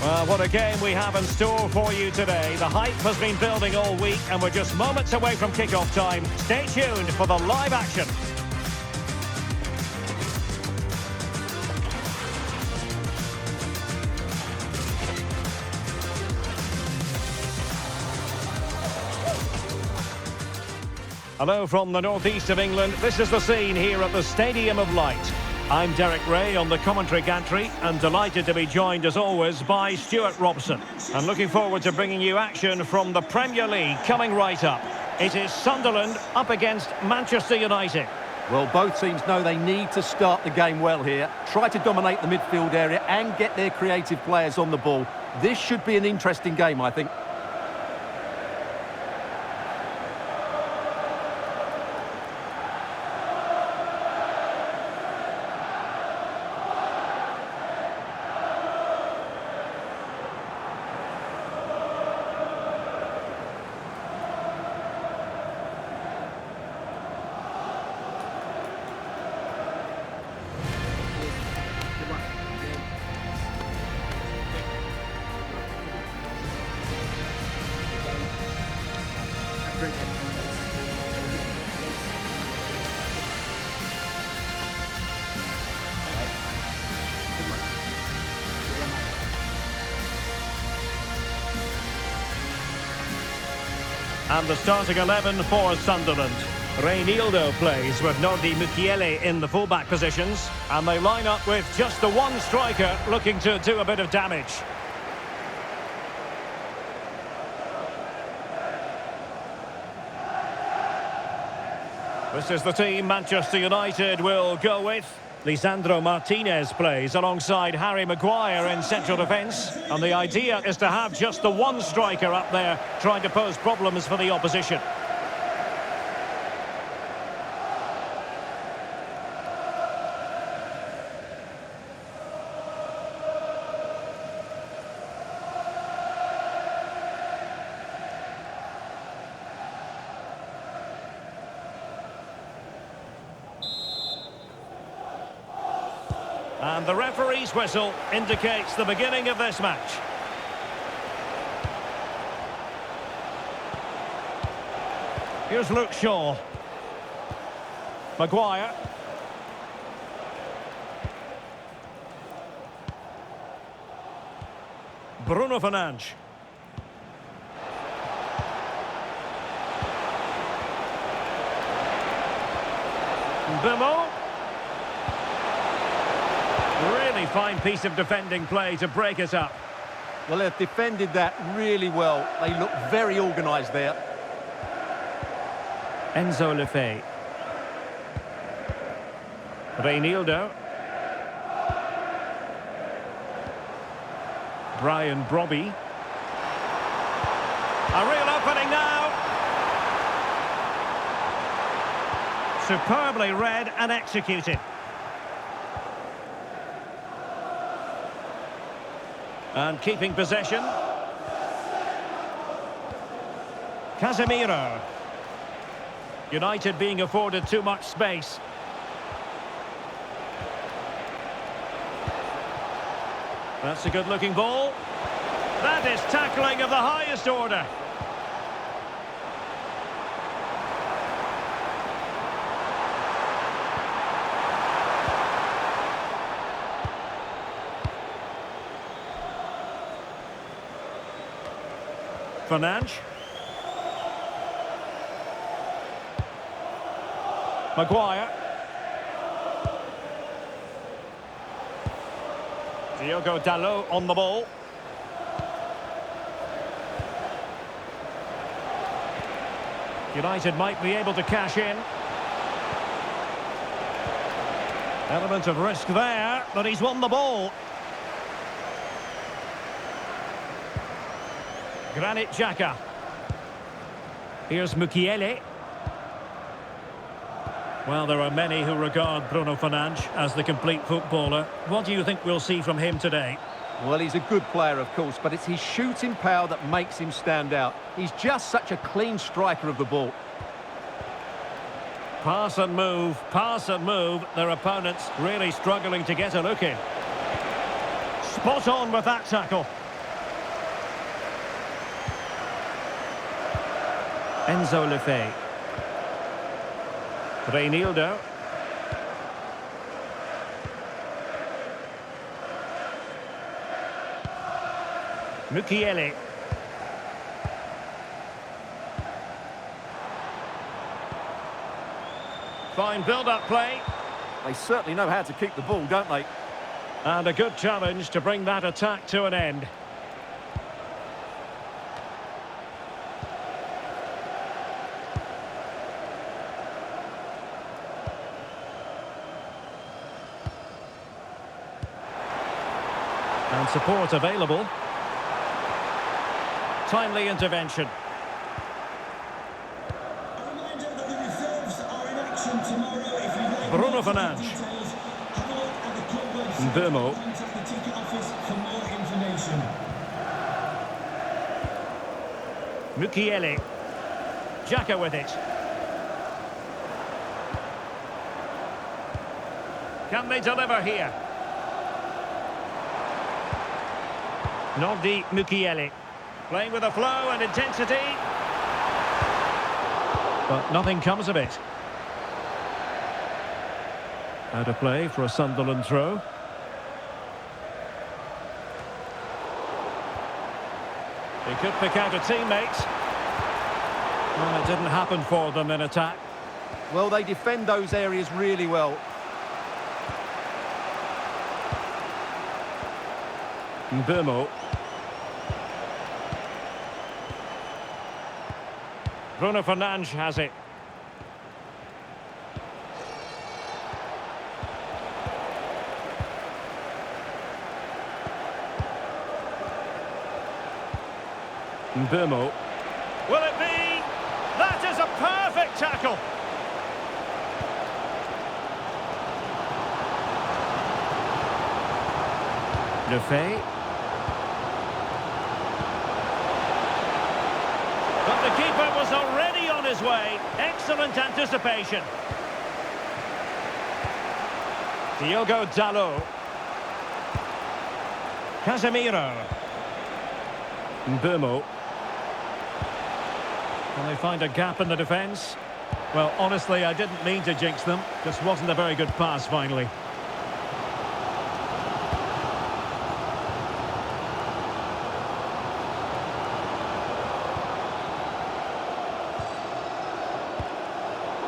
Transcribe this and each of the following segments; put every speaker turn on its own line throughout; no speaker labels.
Well, what a game we have in store for you today. The hype has been building all week and we're just moments away from kick-off time. Stay tuned for the live action. Hello from the northeast of England. This is the scene here at the Stadium of Light. I'm Derek Ray on the commentary gantry and delighted to be joined as always by Stuart Robson. And looking forward to bringing you action from the Premier League coming right up. It is Sunderland up against Manchester United.
Well, both teams know they need to start the game well here. Try to dominate the midfield area and get their creative players on the ball. This should be an interesting game, I think.
And the starting 11 for Sunderland. Reinildo plays with Nordi Mukiele in the fullback positions. And they line up with just the one striker looking to do a bit of damage. This is the team Manchester United will go with. Lisandro Martínez plays alongside Harry Maguire in central defence. And the idea is to have just the one striker up there trying to pose problems for the opposition. And the referee's whistle indicates the beginning of this match. Here's Luke Shaw. Maguire. Bruno Fernandes. Bemo. Really fine piece of defending play to break it up.
Well, they've defended that really well. They look very organised there.
Enzo Lefebvre. Reinildo. Brian Brobby. A real opening now. Superbly read and executed. And keeping possession. Casemiro. United being afforded too much space. That's a good-looking ball. That is tackling of the highest order. Fernandes. Maguire. Diogo Dalot on the ball. United might be able to cash in. Element of risk there, but he's won the ball. Granit Xhaka. Here's Mukiele. Well, there are many who regard Bruno Fernandes as the complete footballer. What do you think we'll see from him today?
Well, he's a good player, of course, but it's his shooting power that makes him stand out. He's just such a clean striker of the ball.
Pass and move, their opponents really struggling to get a look in. Spot on with that tackle. Enzo Lefebvre. Reinildo. Mukiele. Fine build-up play.
They certainly know how to keep the ball, don't they?
And a good challenge to bring that attack to an end. And support available. Timely intervention. Bruno Fernandes. Mbeumo. Mukiele. Xhaka with it. Can they deliver here? Nodi Mukiele. Playing with a flow and intensity. But nothing comes of it. Out of play for a Sunderland throw. He could pick out a teammate. Well, it didn't happen for them in attack.
Well, they defend those areas really well.
Mbeumo. Bruno Fernandes has it. Mbeumo. Will it be? That is a perfect tackle. Lefebvre. But the keeper was already on his way. Excellent anticipation. Diogo Dalot. Casemiro. Mbeumo. Can they find a gap in the defence? Well, honestly, I didn't mean to jinx them. Just wasn't a very good pass, finally.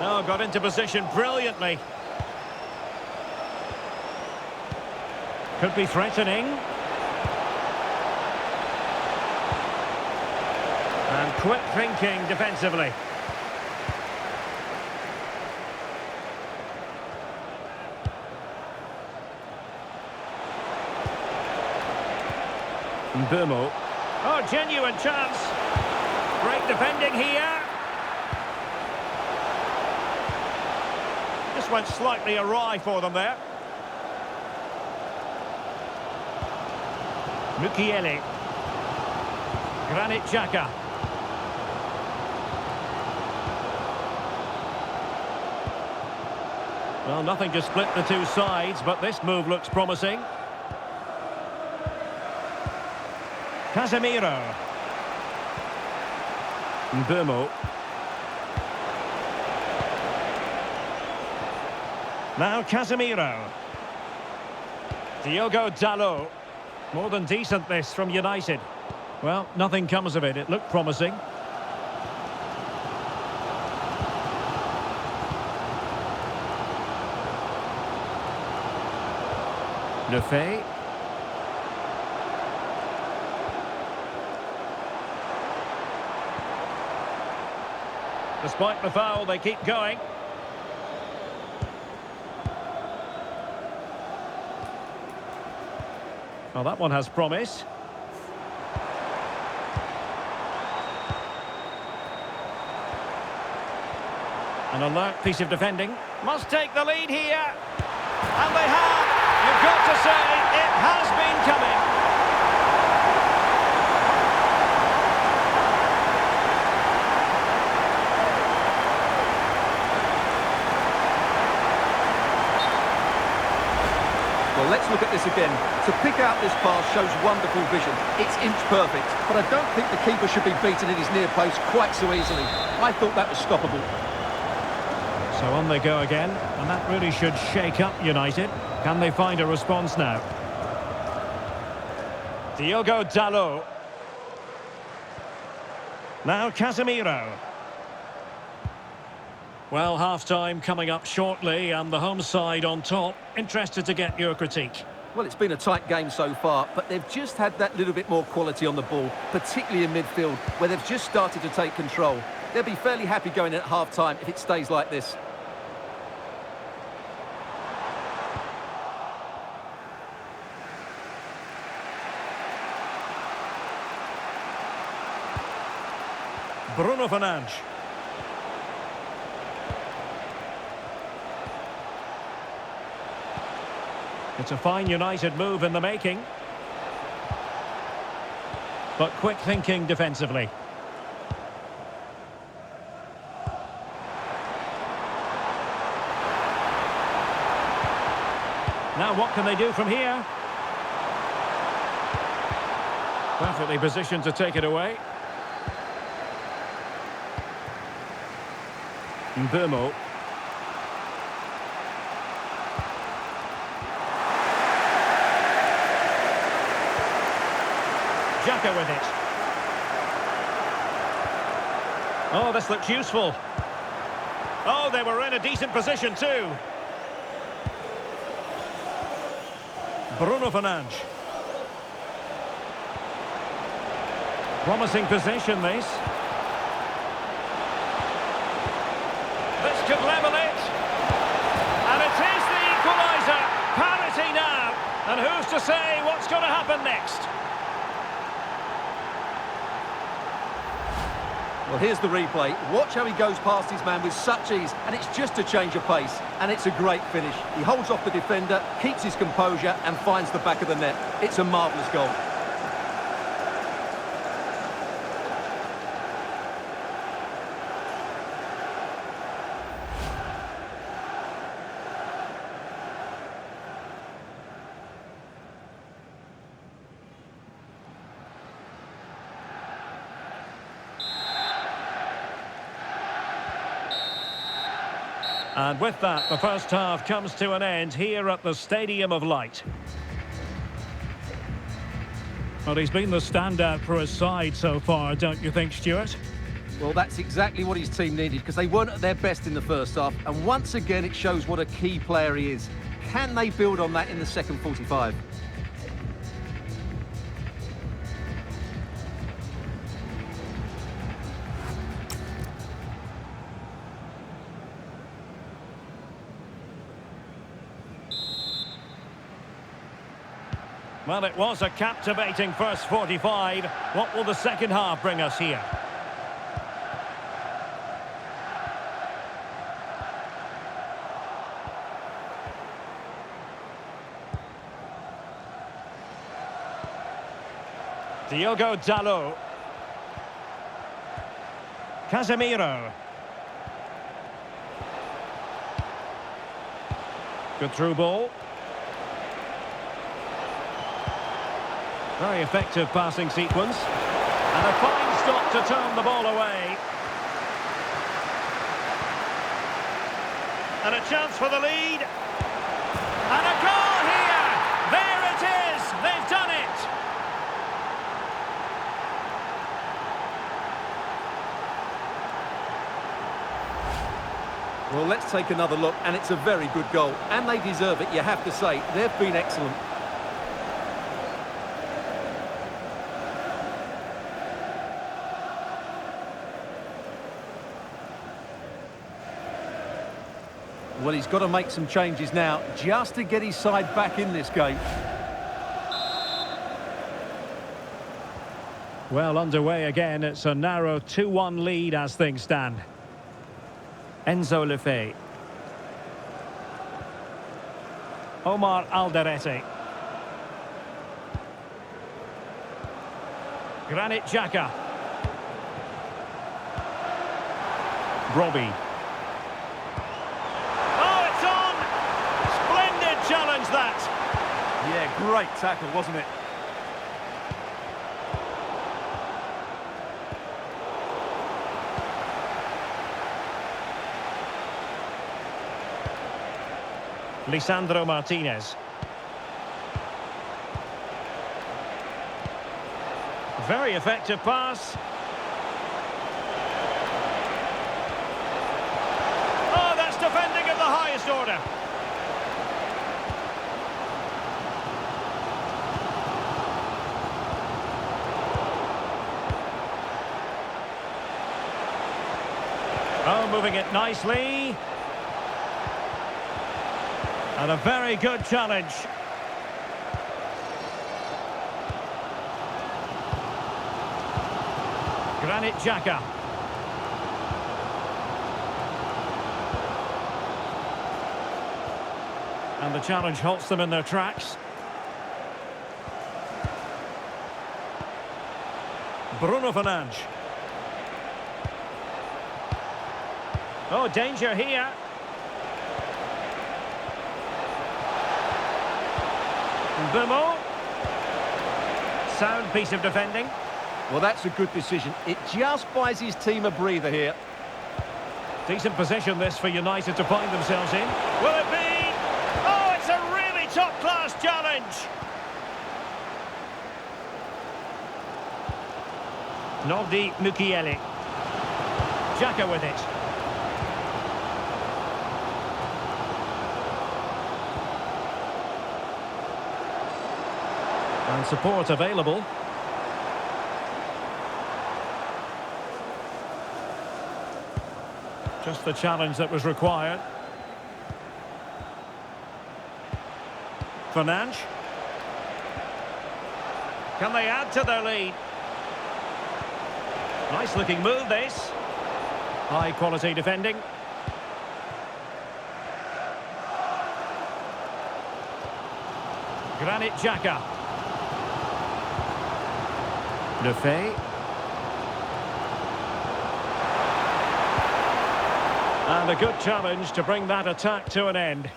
Oh, got into position brilliantly. Could be threatening. And quick thinking defensively. Mbeumo. Oh, genuine chance. Great defending here. This went slightly awry for them there. Mukiele. Granit Xhaka. Well, nothing to split the two sides, but this move looks promising. Casemiro. Mbeumo. Now Casemiro. Diogo Dalot. More than decent this from United. Well, nothing comes of it. It looked promising. Lefebvre. Despite the foul, they keep going. Well, that one has promise. An alert piece of defending. Must take the lead here. And they have. You've got to say, it has been coming.
Well, let's Let's look at this again. To pick out this pass shows wonderful vision. It's inch perfect, but I don't think the keeper should be beaten in his near post quite so easily. I thought that was stoppable.
So on they go again, and that really should shake up United. Can they find a response now? Diogo Dalot. Now Casemiro. Well, half-time coming up shortly, and the home side on top. Interested to get your critique.
Well, it's been a tight game so far, but they've just had that little bit more quality on the ball, particularly in midfield, where they've just started to take control. They'll be fairly happy going in at half-time if it stays like this.
Bruno Fernandes. It's a fine United move in the making. But quick thinking defensively. Now what can they do from here? Perfectly positioned to take it away. Mbeumo. Xhaka with it. Oh, this looks useful. Oh, they were in a decent position too. Bruno Fernandes. Promising possession, this. This could level it. And it is the equaliser. Parity now. And who's to say what's going to happen next?
Well, here's the replay. Watch how he goes past his man with such ease, and it's just a change of pace. And it's a great finish. He holds off the defender, keeps his composure, and finds the back of the net. It's a marvellous goal.
And with that, the first half comes to an end here at the Stadium of Light. Well, he's been the standout for his side so far, don't you think, Stuart?
Well, that's exactly what his team needed, because they weren't at their best in the first half. And once again, it shows what a key player he is. Can they build on that in the second 45?
Well, it was a captivating first 45. What will the second half bring us here? Diogo Dalot. Casemiro. Good through ball. Very effective passing sequence. And a fine stop to turn the ball away. And a chance for the lead. And a goal here! There it is! They've done it!
Well, let's take another look, and it's a very good goal. And they deserve it, you have to say. They've been excellent. Well, he's got to make some changes now, just to get his side back in this game.
Well, underway again. It's a narrow 2-1 lead as things stand. Enzo Lefebvre. Omar Alderete. Granit Xhaka. Robbie. Oh, it's on! Splendid challenge that.
Great tackle, wasn't it?
Lisandro Martínez. Very effective pass. Oh, that's defending of the highest order. Oh, moving it nicely. And a very good challenge. Granit Xhaka. And the challenge halts them in their tracks. Bruno Fernandes. Oh, danger here. Bumo. Sound piece of defending.
Well, that's a good decision. It just buys his team a breather here.
Decent position this for United to find themselves in. Will it be? Oh, it's a really top-class challenge. Nogdi Mukiele. Xhaka with it. And support available. Just the challenge that was required. Fernandes. Can they add to their lead? Nice looking move this. High quality defending. Granit Xhaka. Lefebvre. And a good challenge to bring that attack to an end.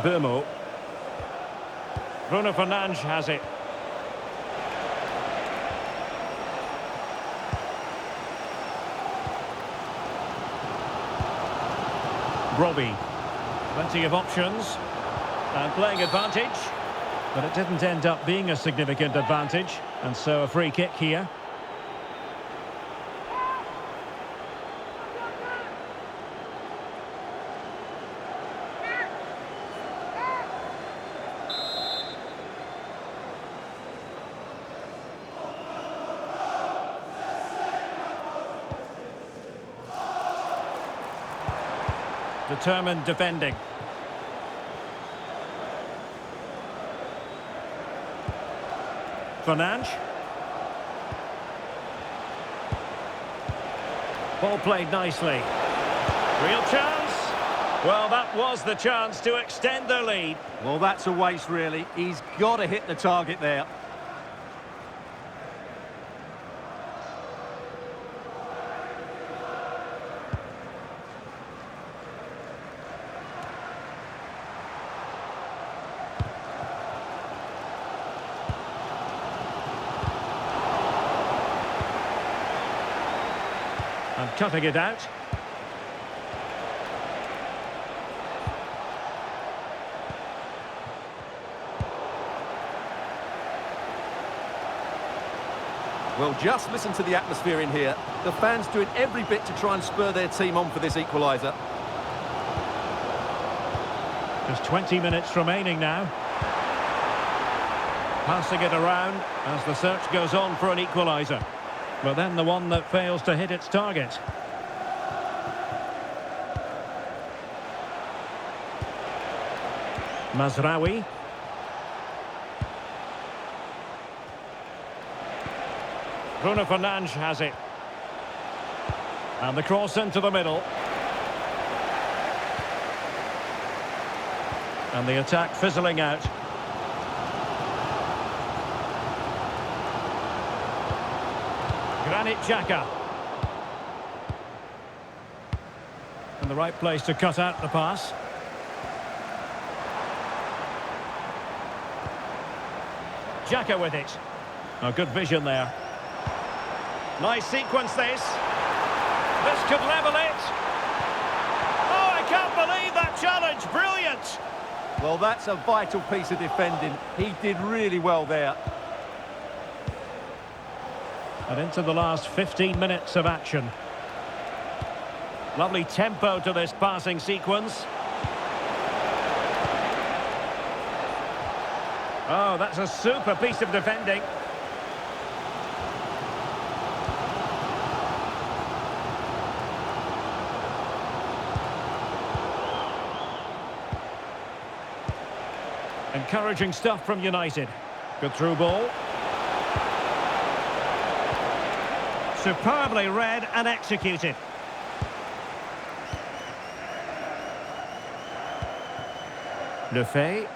Bumo. Bruno Fernandes has it. Robbie. Plenty of options. And playing advantage. But it didn't end up being a significant advantage. And so a free kick here. Determined defending. Fernandes. Ball played nicely. Real chance. Well, that was the chance to extend their lead.
Well, that's a waste, really. He's got to hit the target there.
And cutting it out.
Well, just listen to the atmosphere in here. The fans doing every bit to try and spur their team on for this equaliser.
Just 20 minutes remaining now. Passing it around as the search goes on for an equaliser. But then the one that fails to hit its target. Mazraoui. Bruno Fernandes has it. And the cross into the middle. And the attack fizzling out. Granit Xhaka. In the right place to cut out the pass. Xhaka with it. Oh, good vision there. Nice sequence this. This could level it. Oh, I can't believe that challenge. Brilliant.
Well, that's a vital piece of defending. He did really well there.
And into the last 15 minutes of action. Lovely tempo to this passing sequence. Oh, that's a super piece of defending. Encouraging stuff from United. Good through ball. Superbly read and executed. Lefebvre.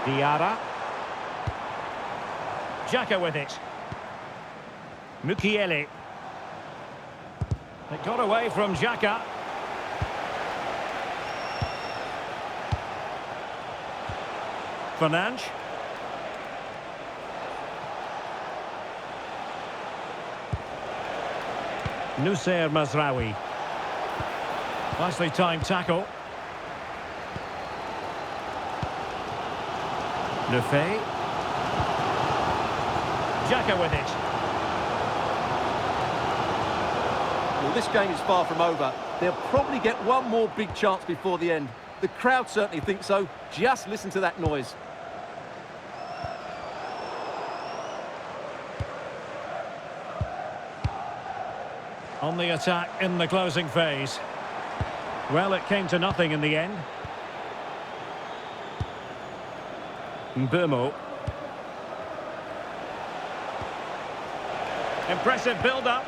Diarra. Xhaka with it. Mukiele. It got away from Xhaka. Fernandes. Noussair Mazraoui. Nicely timed tackle. Lefebvre. Xhaka with it.
Well, this game is far from over. They'll probably get one more big chance before the end. The crowd certainly think so. Just listen to that noise.
On the attack in the closing phase. Well, it came to nothing in the end. Mbeumo. Impressive build-up.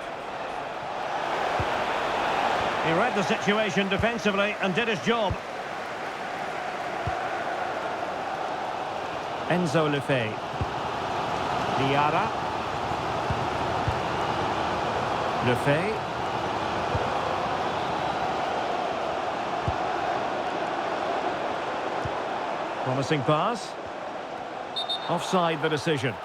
He read the situation defensively and did his job. Enzo Lefebvre. Diarra. Lefebvre. Promising pass. Offside the decision.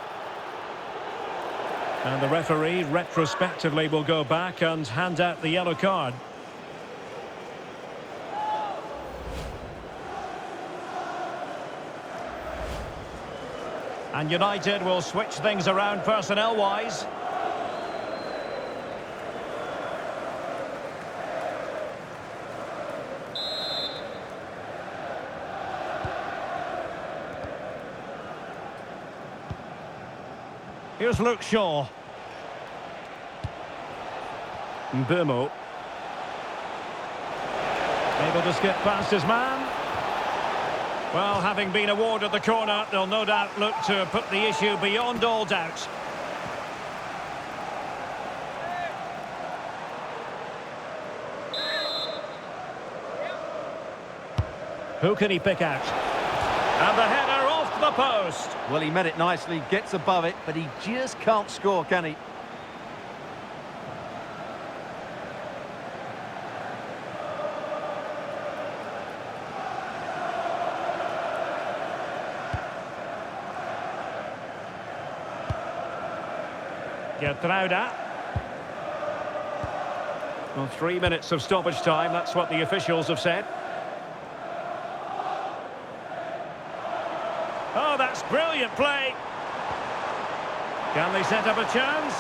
And the referee retrospectively will go back and hand out the yellow card. And United will switch things around personnel-wise. Here's Luke Shaw. Mbeumo. Able to skip past his man. Well, having been awarded the corner, they'll no doubt look to put the issue beyond all doubt. Who can he pick out? And the header off the post.
Well, he met it nicely, gets above it, but he just can't score, can he?
Gertruida. Well, 3 minutes of stoppage time, that's what the officials have said. Oh, that's brilliant play. Can they set up a chance?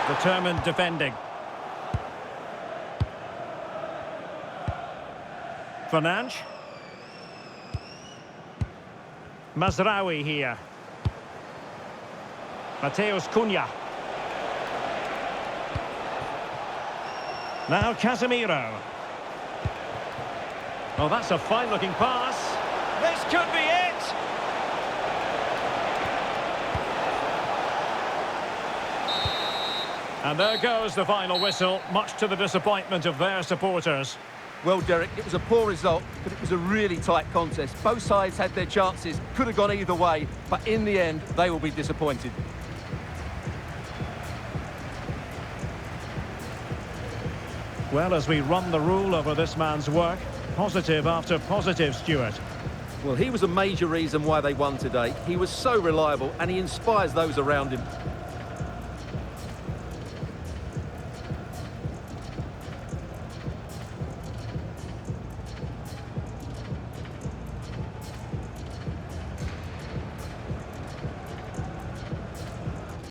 Determined defending. Fernandes. Mazraoui here. Mateus Cunha. Now Casemiro. Oh, that's a fine-looking pass. This could be it! And there goes the final whistle, much to the disappointment of their supporters.
Well, Derek, it was a poor result, but it was a really tight contest. Both sides had their chances, could have gone either way, but in the end, they will be disappointed.
Well, as we run the rule over this man's work, positive after positive, Stuart.
Well, he was a major reason why they won today. He was so reliable and he inspires those around him.